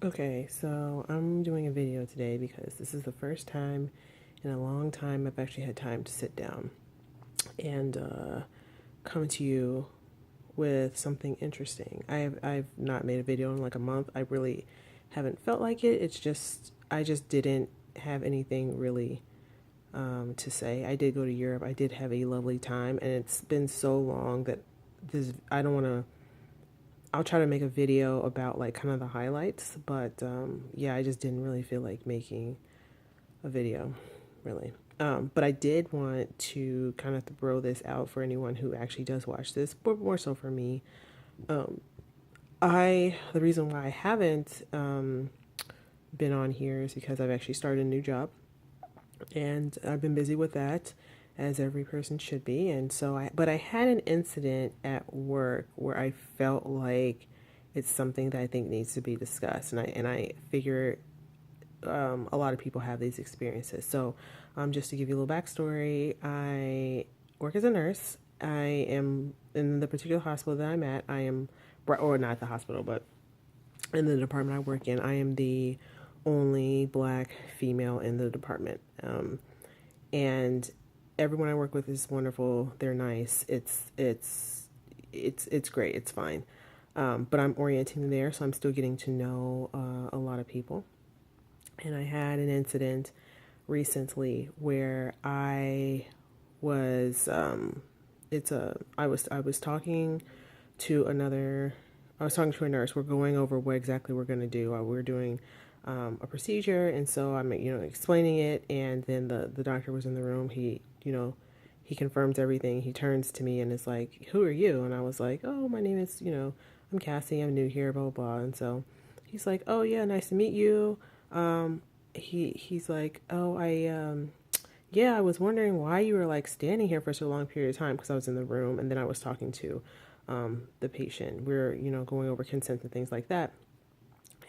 Okay, so I'm doing a video today because this is the first time in a long time I've actually had time to sit down and come to you with something interesting. I've not made a video in like a month. I really haven't felt like it. It's just I just didn't have anything really to say. I did go to Europe. I did have a lovely time, and it's been so long that this I don't want to. I'll try to make a video about like kind of the highlights, but yeah, I just didn't really feel like making a video, really. But I did want to kind of throw this out for anyone who actually does watch this, but more so for me. Um, the reason why I haven't been on here is because I've actually started a new job, and I've been busy with that, as every person should be. And so but I had an incident at work where I felt like it's something that I think needs to be discussed, and I figure a lot of people have these experiences. So, just to give you a little backstory, I work as a nurse. I am in the particular hospital that I'm at. I am, or not the hospital, but in the department I work in, I am the only black female in the department. And everyone I work with is wonderful. They're nice. It's great. It's fine. But I'm orienting there, so I'm still getting to know a lot of people. And I had an incident recently where was I was talking to another I was talking to a nurse. We're going over what exactly we're going to do. We're doing a procedure, and so I'm explaining it, and then the doctor was in the room. He confirms everything. He turns to me and is like, "Who are you?" And I was like, "Oh, my name is I'm Cassie. I'm new here, blah blah blah." And so he's like, "Oh yeah, nice to meet you." He's like, "Oh, yeah, I was wondering why you were like standing here for such a long period of time, because I was in the room and then I was talking to the patient. We're going over consent and things like that."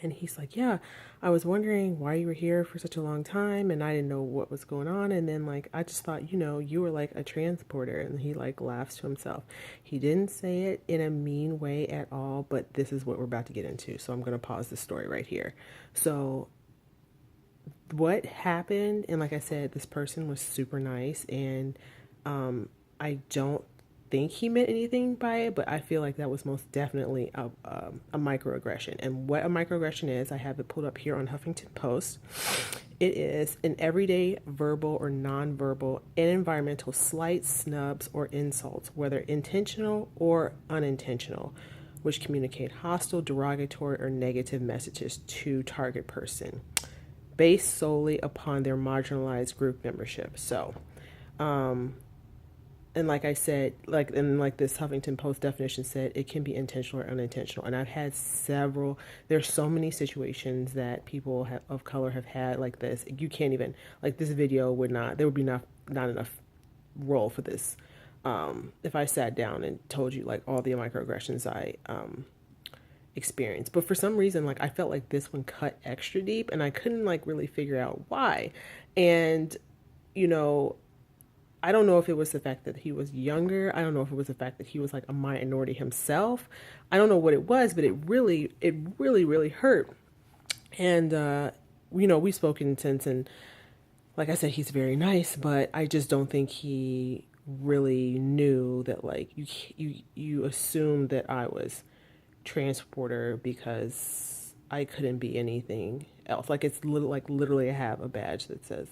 And he's like, "Yeah, I was wondering why you were here for such a long time, and I didn't know what was going on. And then like I just thought you were like a transporter." And he like laughs to himself. He didn't say it in a mean way at all, but this is what we're about to get into. So I'm gonna pause the story right here. So what happened, and like I said, this person was super nice, and I don't think he meant anything by it, but I feel like that was most definitely a microaggression. And what a microaggression is, I have it pulled up here on Huffington Post. It is an everyday verbal or nonverbal and environmental slights, snubs, or insults, whether intentional or unintentional, which communicate hostile, derogatory, or negative messages to target person based solely upon their marginalized group membership. So, and like I said, like this Huffington Post definition said, it can be intentional or unintentional. And I've had several. There's so many situations that people of color have had like this. You can't even like this video would not. There would be not enough role for this. If I sat down and told you like all the microaggressions I experience. But for some reason, like I felt like this one cut extra deep, and I couldn't like really figure out why. And you know, I don't know if it was the fact that he was younger. I don't know if it was the fact that he was like a minority himself. I don't know what it was, but it really hurt. And we've spoken since, and like I said, he's very nice, but I just don't think he really knew that like you assumed that I was transporter because I couldn't be anything else. Like it's literally I have a badge that says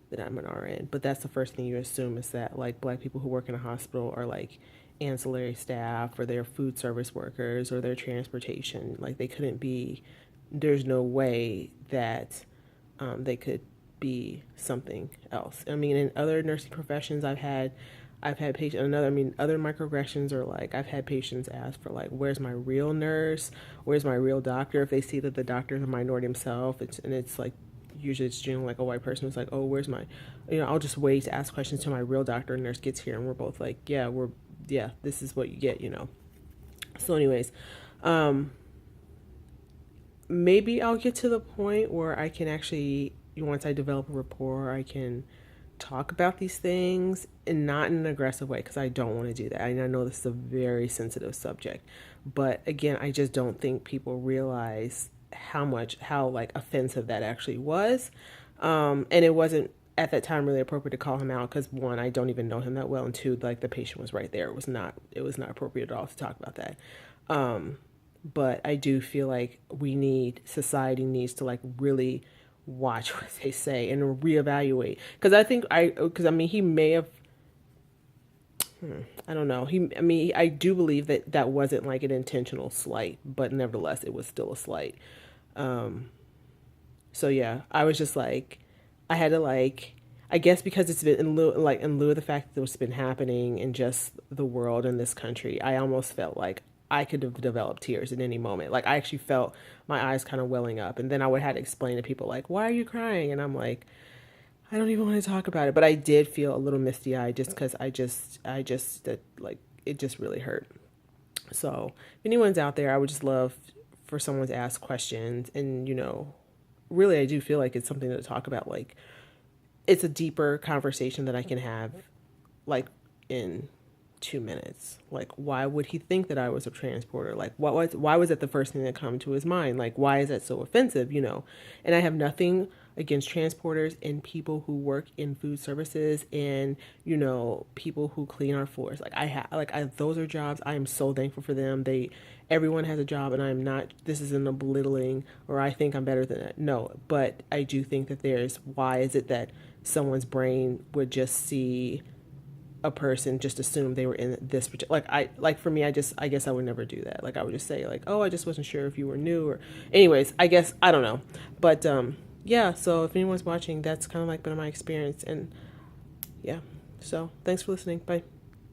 that I'm an RN. But that's the first thing you assume, is that like black people who work in a hospital are like ancillary staff, or they're food service workers, or their transportation. Like they couldn't be. There's no way that they could be something else. I mean, in other nursing professions, I've had patients, other microaggressions are like, I've had patients ask for like, where's my real nurse? Where's my real doctor? If they see that the doctor is a minority himself, it's like, usually it's generally like a white person who's like, oh, where's my, I'll just wait to ask questions till my real doctor and nurse gets here. And we're both like, yeah, this is what you get. So anyways, maybe I'll get to the point where I can actually, once I develop a rapport, I can talk about these things, and not in an aggressive way, because I don't want to do that. I know this is a very sensitive subject, but again, I just don't think people realize how like offensive that actually was. And it wasn't at that time really appropriate to call him out because one, I don't even know him that well, and two, like the patient was right there. It was not appropriate at all to talk about that. But I do feel like society needs to like really watch what they say and reevaluate because I mean he may have, I don't know. I mean, I do believe that that wasn't like an intentional slight, but nevertheless, it was still a slight. Um, so yeah, I was just like, I had to like, I guess because it's been in lieu of the fact that it's been happening in just the world in this country, I almost felt like I could have developed tears at any moment. Like I actually felt my eyes kind of welling up, and then I would have to explain to people like, "Why are you crying?" And I'm like, I don't even want to talk about it, but I did feel a little misty eyed just because that like it just really hurt. So if anyone's out there, I would just love for someone to ask questions, and really I do feel like it's something to talk about. Like it's a deeper conversation that I can have, like in 2 minutes. Like why would he think that I was a transporter? Like why was that the first thing that come to his mind? Like why is that so offensive? And I have nothing against transporters and people who work in food services and people who clean our floors. Like those are jobs. I am so thankful for them. Everyone has a job, and I'm not, this isn't a belittling or I think I'm better than that. No, but I do think that why is it that someone's brain would just see a person, just assume they were in this particular, for me, I guess I would never do that. Like I would just say like, oh, I just wasn't sure if you were new, or anyways, I guess I don't know. But yeah, so if anyone's watching, that's kind of like been my experience. And yeah, so thanks for listening. Bye.